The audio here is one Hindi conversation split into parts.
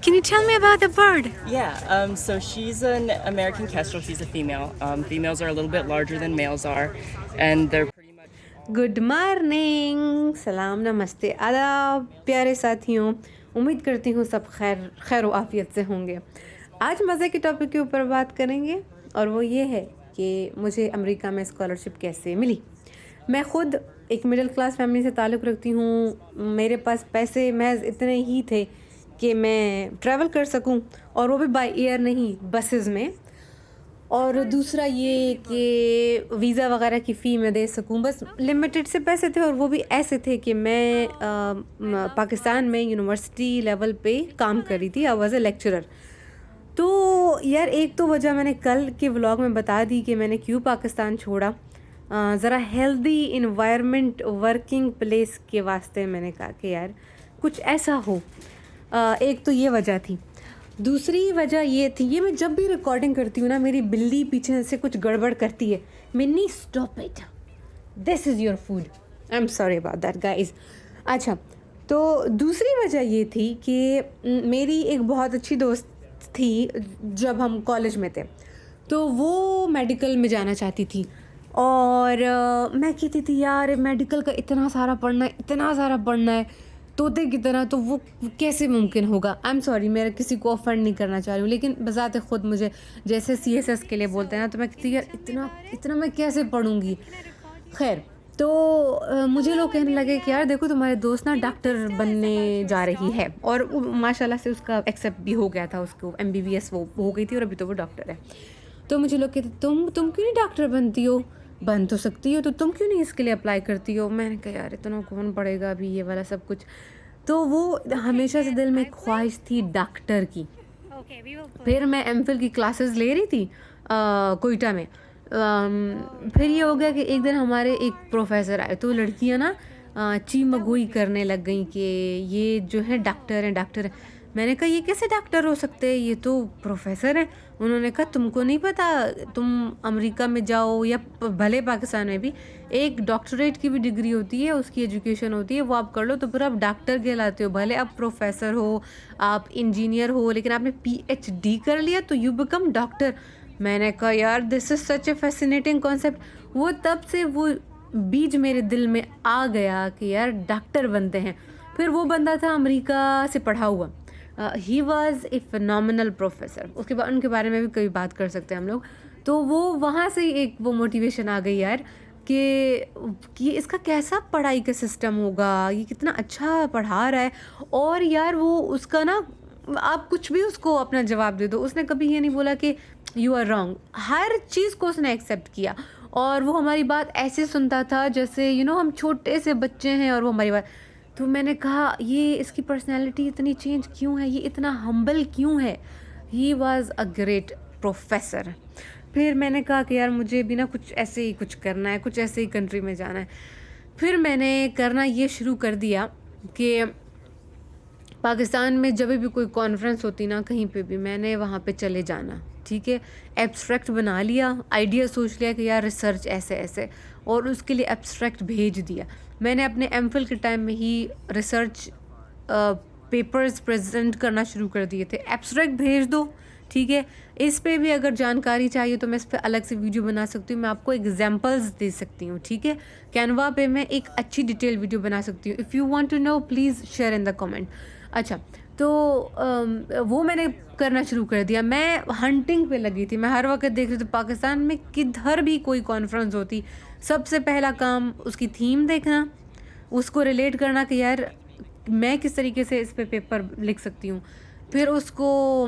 Can you tell me about the bird? Yeah, so she's an American kestrel. She's a female. Females are a little bit larger than males are, and they're pretty much all. Good morning, सलाम, नमस्ते, आदाब प्यारे साथियों। उम्मीद करती हूँ सब खैर खैर व आफियत से होंगे। आज मज़े के टॉपिक के ऊपर बात करेंगे और वो ये है कि मुझे अमेरिका में स्कॉलरशिप कैसे मिली। मैं ख़ुद एक मिडिल क्लास फैमिली से ताल्लुक़ रखती हूँ। मेरे पास पैसे महज इतने ही थे कि मैं ट्रैवल कर सकूँ, और वो भी बाय एयर नहीं, बसेस में। और दूसरा ये कि वीज़ा वगैरह की फ़ी मैं दे सकूं। बस लिमिटेड से पैसे थे, और वो भी ऐसे थे कि मैं पाकिस्तान में यूनिवर्सिटी लेवल पे काम कर रही थी। I was a lecturer. तो यार, एक तो वजह मैंने कल के व्लॉग में बता दी कि मैंने क्यों पाकिस्तान छोड़ा। ज़रा हेल्दी इन्वायरमेंट, वर्किंग प्लेस के वास्ते मैंने कहा कि यार कुछ ऐसा हो। एक तो ये वजह थी। दूसरी वजह ये थी, ये मैं जब भी रिकॉर्डिंग करती हूँ ना, मेरी बिल्ली पीछे से कुछ गड़बड़ करती है। Minnie stop it, this is your food, I am sorry about that guys. अच्छा, तो दूसरी वजह ये थी कि मेरी एक बहुत अच्छी दोस्त थी जब हम कॉलेज में थे, तो वो मेडिकल में जाना चाहती थी। और मैं कहती थी यार मेडिकल का इतना सारा पढ़ना है, इतना सारा पढ़ना है तोते की तरह, तो वो कैसे मुमकिन होगा। आई एम सॉरी, मैं किसी को ऑफेंड नहीं करना चाह रही हूँ, लेकिन बज़ाते ख़ुद मुझे जैसे CSS के लिए बोलते हैं ना, तो मैं कहती यार इतना मैं कैसे पढ़ूँगी। खैर, तो मुझे लोग कहने लगे कि यार देखो तुम्हारे दोस्त ना डॉक्टर बनने जा रही है, और माशाल्लाह से उसका एक्सेप्ट भी हो गया था, उसको MBBS वो हो गई थी, और अभी तो वो डॉक्टर है। तो मुझे लोग कहते तुम क्यों नहीं डॉक्टर बनती हो, बन तो सकती हो, तो तुम क्यों नहीं इसके लिए अप्लाई करती हो। मैंने कहा यार इतना कौन पढ़ेगा अभी ये वाला सब कुछ। तो वो हमेशा से दिल में एक ख्वाहिश थी डॉक्टर की। फिर मैं MPhil की क्लासेस ले रही थी कोयटा में। फिर ये हो गया कि एक दिन हमारे एक प्रोफेसर आए, तो लड़कियां ना चीमगोई करने लग गई कि ये जो है डॉक्टर हैं। मैंने कहा ये कैसे डॉक्टर हो सकते हैं, ये तो प्रोफेसर हैं। उन्होंने कहा तुमको नहीं पता, तुम अमेरिका में जाओ या भले पाकिस्तान में भी एक डॉक्टरेट की भी डिग्री होती है, उसकी एजुकेशन होती है, वो आप कर लो तो फिर आप डॉक्टर कहलाते हो। भले आप प्रोफेसर हो, आप इंजीनियर हो, लेकिन आपने PhD कर लिया तो यू बिकम डॉक्टर। मैंने कहा यार this is such A fascinating concept. वो तब से वो बीज मेरे दिल में आ गया कि यार डॉक्टर बनते हैं। फिर वो बंदा था अमेरिका से पढ़ा हुआ, he was A phenomenal professor. उसके बाद उनके बारे में भी कभी बात कर सकते हैं हम लोग। तो वो वहाँ से एक वो मोटिवेशन आ गई यार कि इसका कैसा पढ़ाई का सिस्टम होगा, ये कितना अच्छा पढ़ा रहा है। और यार वो उसका ना, आप कुछ भी उसको अपना जवाब दे दो, उसने कभी ये नहीं बोला कि यू आर रॉन्ग। हर चीज़ को उसने एक्सेप्ट किया, और वो हमारी बात ऐसे सुनता था जैसे हम छोटे से बच्चे हैं और वो हमारी बात। तो मैंने कहा ये इसकी पर्सनैलिटी इतनी चेंज क्यों है, ये इतना हम्बल क्यों है। He was a great professor. फिर मैंने कहा कि यार मुझे भी ना कुछ ऐसे ही कुछ करना है, कुछ ऐसे ही कंट्री में जाना है। फिर मैंने करना ये शुरू कर दिया कि पाकिस्तान में जब भी कोई कॉन्फ्रेंस होती ना, कहीं पे भी मैंने वहाँ पे चले जाना। ठीक है, एब्स्ट्रैक्ट बना लिया, आइडिया सोच लिया कि यार रिसर्च ऐसे ऐसे, और उसके लिए एब्स्ट्रैक्ट भेज दिया। मैंने अपने MPhil के टाइम में ही रिसर्च पेपर्स प्रेजेंट करना शुरू कर दिए थे। एब्स्ट्रैक्ट भेज दो, ठीक है। इस पे भी अगर जानकारी चाहिए तो मैं इस पर अलग से वीडियो बना सकती हूँ, मैं आपको एग्जांपल्स दे सकती हूँ, ठीक है। कैनवा पे मैं एक अच्छी डिटेल वीडियो बना सकती हूँ। If you want to know please share in the comment. अच्छा, तो वो मैंने करना शुरू कर दिया। मैं हंटिंग पे लगी थी, मैं हर वक्त देख रही थी पाकिस्तान में किधर भी कोई कॉन्फ्रेंस होती, सबसे पहला काम उसकी थीम देखना, उसको रिलेट करना कि यार मैं किस तरीके से इस पे पेपर लिख सकती हूँ, फिर उसको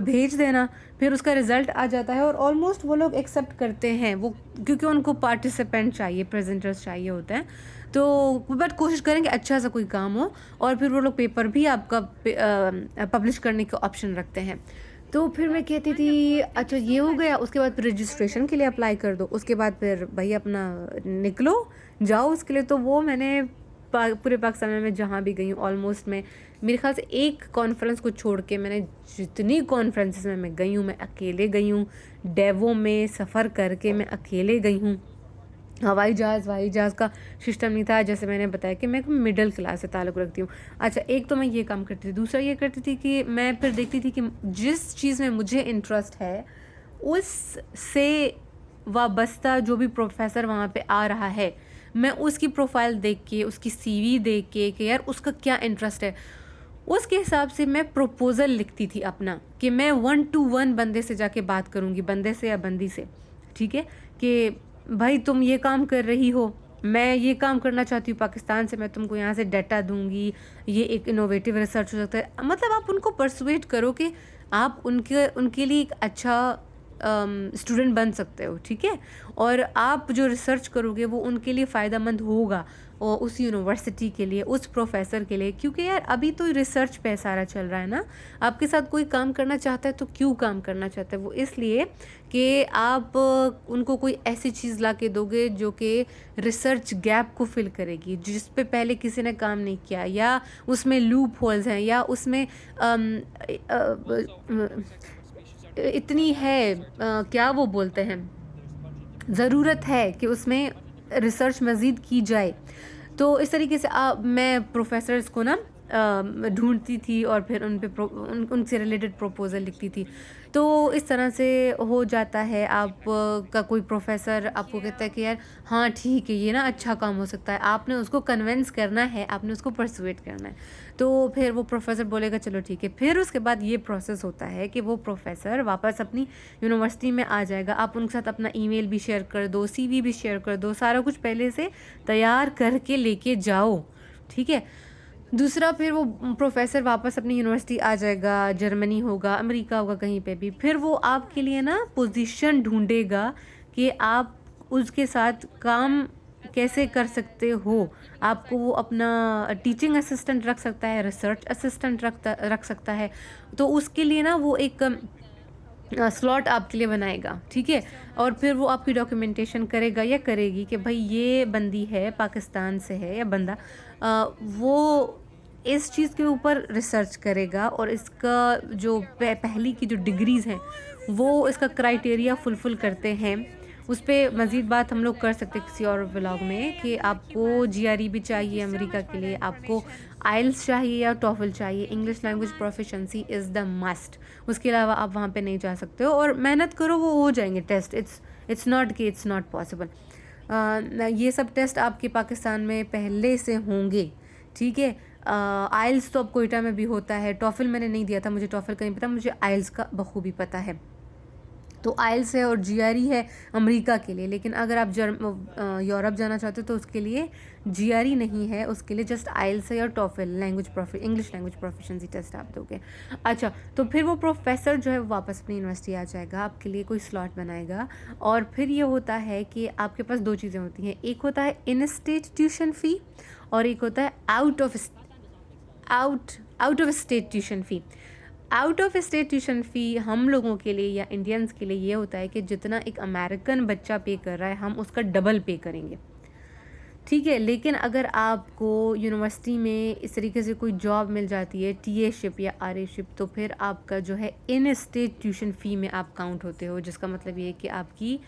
भेज देना। फिर उसका रिज़ल्ट आ जाता है, और ऑलमोस्ट वो लोग एक्सेप्ट करते हैं, वो क्योंकि उनको पार्टिसिपेंट चाहिए, प्रेजेंटर्स चाहिए होते हैं। तो बट कोशिश करेंगे अच्छा सा कोई काम हो, और फिर वो लोग पेपर भी आपका पब्लिश करने का ऑप्शन रखते हैं। तो फिर मैं कहती थी अच्छा ये हो गया, उसके बाद फिर रजिस्ट्रेशन के लिए अप्लाई कर दो, उसके बाद फिर भाई अपना निकलो जाओ उसके लिए। तो वो मैंने पूरे पाकिस्तान में मैं जहाँ भी गई हूँ ऑलमोस्ट, मैं मेरे ख्याल से एक कॉन्फ्रेंस को छोड़ के मैंने जितनी कॉन्फ्रेंसेस में मैं गई हूँ, मैं अकेले गई हूँ। डेवो में सफ़र करके मैं अकेले गई हूँ। हवाई जहाज़ का सिस्टम नहीं था। जैसे मैंने बताया कि मैं मिडिल क्लास से ताल्लुक़ रखती हूँ। अच्छा, एक तो मैं ये काम करती थी, दूसरा ये करती थी कि मैं फिर देखती थी कि जिस चीज़ में मुझे इंटरेस्ट है उससे वाबस्ता जो भी प्रोफेसर वहाँ पे आ रहा है, मैं उसकी प्रोफाइल देख के, उसकी सीवी देख के कि यार उसका क्या इंटरेस्ट है, उसके हिसाब से मैं प्रपोज़ल लिखती थी अपना, कि मैं 1 टू 1 बंदे से जाके बात करूँगी, बंदे से या बंदी से, ठीक है? कि भाई तुम ये काम कर रही हो, मैं ये काम करना चाहती हूँ पाकिस्तान से, मैं तुमको यहाँ से डाटा दूँगी, ये एक इनोवेटिव रिसर्च हो सकता है। मतलब आप उनको पर्सुएट करो कि आप उनके लिए एक अच्छा स्टूडेंट बन सकते हो, ठीक है? और आप जो रिसर्च करोगे वो उनके लिए फ़ायदेमंद होगा, और उस यूनिवर्सिटी के लिए, उस प्रोफेसर के लिए, क्योंकि यार अभी तो रिसर्च पे सारा चल रहा है ना। आपके साथ कोई काम करना चाहता है तो क्यों काम करना चाहता है? वो इसलिए कि आप उनको कोई ऐसी चीज़ ला के दोगे जो कि रिसर्च गैप को फिल करेगी, जिस पे पहले किसी ने काम नहीं किया, या उसमें लूप होल्स हैं, या उसमें इतनी है क्या वो बोलते हैं, ज़रूरत है कि उसमें रिसर्च मज़ीद की जाए। तो इस तरीके से मैं प्रोफ़ेसर्स को ना ढूँढती थी और फिर उनसे रिलेटेड प्रपोज़ल लिखती थी। तो इस तरह से हो जाता है। का कोई प्रोफ़ेसर आपको कहता है कि यार हाँ ठीक है, ये ना अच्छा काम हो सकता है। आपने उसको कन्विंस करना है, आपने उसको पर्सुएट करना है। तो फिर वो प्रोफ़ेसर बोलेगा चलो ठीक है। फिर उसके बाद ये प्रोसेस होता है कि वो प्रोफ़ेसर वापस अपनी यूनिवर्सिटी में आ जाएगा। आप उनके साथ अपना ईमेल भी शेयर कर दो, सीवी भी शेयर कर दो, सारा कुछ पहले से तैयार करके लेके जाओ, ठीक है? दूसरा, फिर वो प्रोफ़ेसर वापस अपनी यूनिवर्सिटी आ जाएगा, जर्मनी होगा, अमेरिका होगा, कहीं पे भी। फिर वो आपके लिए ना पोज़ीशन ढूँढेगा कि आप उसके साथ काम कैसे कर सकते हो। आपको वो अपना टीचिंग असिस्टेंट रख सकता है, रिसर्च असिस्टेंट रख सकता है। तो उसके लिए ना वो एक स्लॉट आपके लिए बनाएगा, ठीक है? और फिर वो आपकी डॉक्यूमेंटेशन करेगा या करेगी कि भाई ये बंदी है, पाकिस्तान से है, या बंदा वो इस चीज़ के ऊपर रिसर्च करेगा, और इसका जो पहली की जो डिग्रीज़ हैं वो इसका क्राइटेरिया फुलफ़िल करते हैं। उस पे मज़ीद बात हम लोग कर सकते हैं किसी और व्लॉग में, कि आपको जीआरई भी चाहिए अमेरिका के लिए, आपको आइल्स चाहिए या टॉफल चाहिए। English language proficiency is the must. उसके अलावा आप वहाँ पे नहीं जा सकते हो, और मेहनत करो वो हो जाएंगे टेस्ट। इट्स नॉट कि इट्स नॉट पॉसिबल। ये सब टेस्ट आपके पाकिस्तान में पहले से होंगे, ठीक है? आइल्स तो अब कोयटा में भी होता है। टॉफल मैंने नहीं दिया था, मुझे टॉफल का नहीं पता, मुझे आइल्स का बखूबी पता है। तो आइल्स है और जीआरई है अमेरिका के लिए। लेकिन अगर आप यूरोप जाना चाहते हो तो उसके लिए जीआरई नहीं है, उसके लिए जस्ट आइल्स है, या टॉफल इंग्लिश लैंग्वेज प्रोफिशिएंसी टेस्ट आप दोगे। अच्छा, तो फिर वो प्रोफेसर जो है वो वापस अपनी यूनिवर्सिटी आ जाएगा, आपके लिए कोई स्लॉट बनाएगा। और फिर ये होता है कि आपके पास दो चीज़ें होती हैं, एक होता है इन स्टेट ट्यूशन फ़ी, और एक होता है out of state tuition fee. Out of state tuition fee हम लोगों के लिए या इंडियंस के लिए ये होता है कि जितना एक अमेरिकन बच्चा पे कर रहा है हम उसका डबल पे करेंगे, ठीक है? लेकिन अगर आपको यूनिवर्सिटी में इस तरीके से कोई जॉब मिल जाती है, टीएशिप या आरएशिप, तो फिर आपका जो है इन स्टेट ट्यूशन फ़ी में आप काउंट होते हो, जिसका मतलब ये है कि आपकी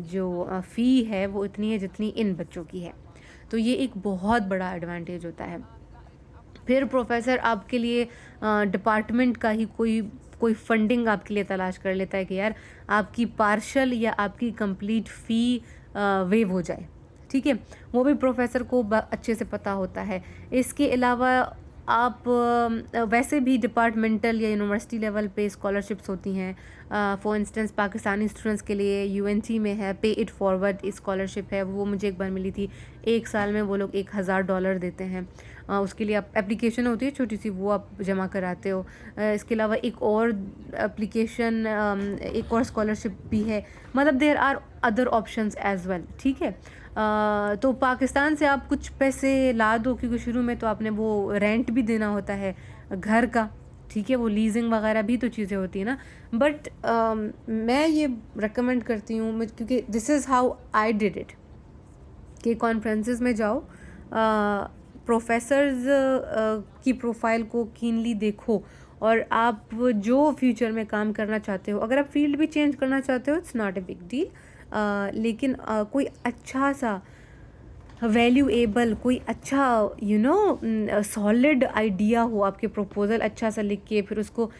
जो फ़ी है वो इतनी है जितनी इन बच्चों की है। तो ये एक बहुत बड़ा एडवांटेज होता है। फिर प्रोफेसर आपके लिए डिपार्टमेंट का ही कोई फंडिंग आपके लिए तलाश कर लेता है कि यार आपकी पार्शल या आपकी कंप्लीट फ़ी वेव हो जाए, ठीक है? वो भी प्रोफेसर को अच्छे से पता होता है। इसके अलावा आप वैसे भी डिपार्टमेंटल या यूनिवर्सिटी लेवल पे स्कॉलरशिप्स होती हैं। फॉर इंस्टेंस पाकिस्तानी स्टूडेंट्स के लिए यूएनसी में है पे इट फॉरवर्ड स्कॉलरशिप है, वो मुझे एक बार मिली थी। 1 साल में वो लोग $1000 देते हैं। उसके लिए आप एप्लीकेशन होती है छोटी सी, वो आप जमा कराते हो। इसके अलावा एक और एप्लीकेशन, एक और स्कॉलरशिप भी है। मतलब there are other options as well, ठीक है? तो पाकिस्तान से आप कुछ पैसे ला दो, क्योंकि शुरू में तो आपने वो रेंट भी देना होता है घर का, ठीक है? वो लीजिंग वगैरह भी तो चीज़ें होती हैं ना। बट मैं ये रिकमेंड करती हूँ, क्योंकि this is how I did it, कि कॉन्फ्रेंसेस में जाओ, प्रोफेसर्स की प्रोफाइल को कीनली देखो, और आप जो फ्यूचर में काम करना चाहते हो, अगर आप फील्ड भी चेंज करना चाहते हो, it's not a big deal. लेकिन कोई अच्छा सा वैल्यूएबल, कोई अच्छा सॉलिड आइडिया हो, आपके प्रपोज़ल अच्छा सा लिख के फिर उसको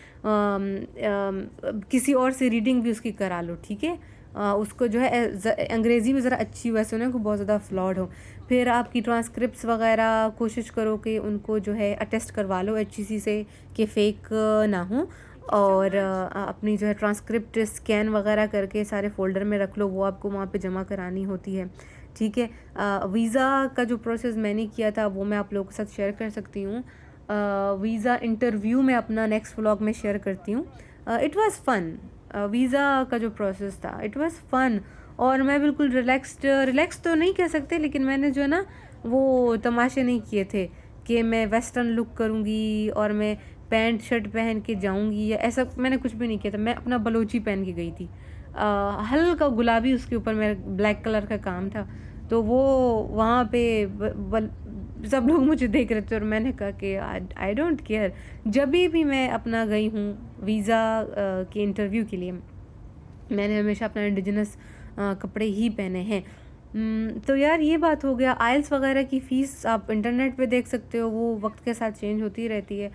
किसी और से रीडिंग भी उसकी करा लो, ठीक है। उसको जो है अंग्रेज़ी में ज़रा अच्छी वैसे ना, को बहुत ज़्यादा फ्लॉड हो। फिर आपकी ट्रांसक्रिप्ट्स वगैरह कोशिश करो कि उनको जो है अटेस्ट करवा लो HEC से कि फ़ेक ना हो। और अपनी जो है ट्रांसक्रिप्ट स्कैन वगैरह करके सारे फ़ोल्डर में रख लो, वो आपको वहाँ पे जमा करानी होती है, ठीक है। वीज़ा का जो प्रोसेस मैंने किया था वो मैं आप लोगों के साथ शेयर कर सकती हूँ। वीज़ा इंटरव्यू मैं अपना नेक्स्ट व्लॉग में शेयर करती हूँ। It was fun. वीज़ा का जो प्रोसेस था इट वाज़ फ़न, और मैं बिल्कुल रिलैक्स तो नहीं कह सकते, लेकिन मैंने जो है ना वो तमाशे नहीं किए थे कि मैं वेस्टर्न लुक करूँगी और मैं पैंट शर्ट पहन के जाऊँगी, या ऐसा मैंने कुछ भी नहीं किया था। मैं अपना बलोची पहन के गई थी, हल्का गुलाबी, उसके ऊपर मेरा ब्लैक कलर का काम था। तो वो वहाँ पे सब लोग मुझे देख रहे थे और मैंने कहा कि आई डोंट केयर। जब भी मैं अपना गई हूँ वीज़ा के इंटरव्यू के लिए, मैंने हमेशा अपना इंडिजिनस कपड़े ही पहने हैं। तो यार ये बात हो गया। आइल्स वगैरह की फ़ीस आप इंटरनेट पे देख सकते हो, वो वक्त के साथ चेंज होती रहती है।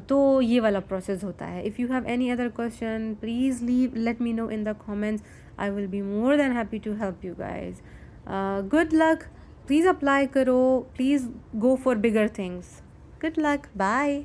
तो ये वाला प्रोसेस होता है। If you have any other question please let me know in the comments, I will be more than happy to help you guys. Good luck, please apply करो, please go for bigger things. Good luck, bye.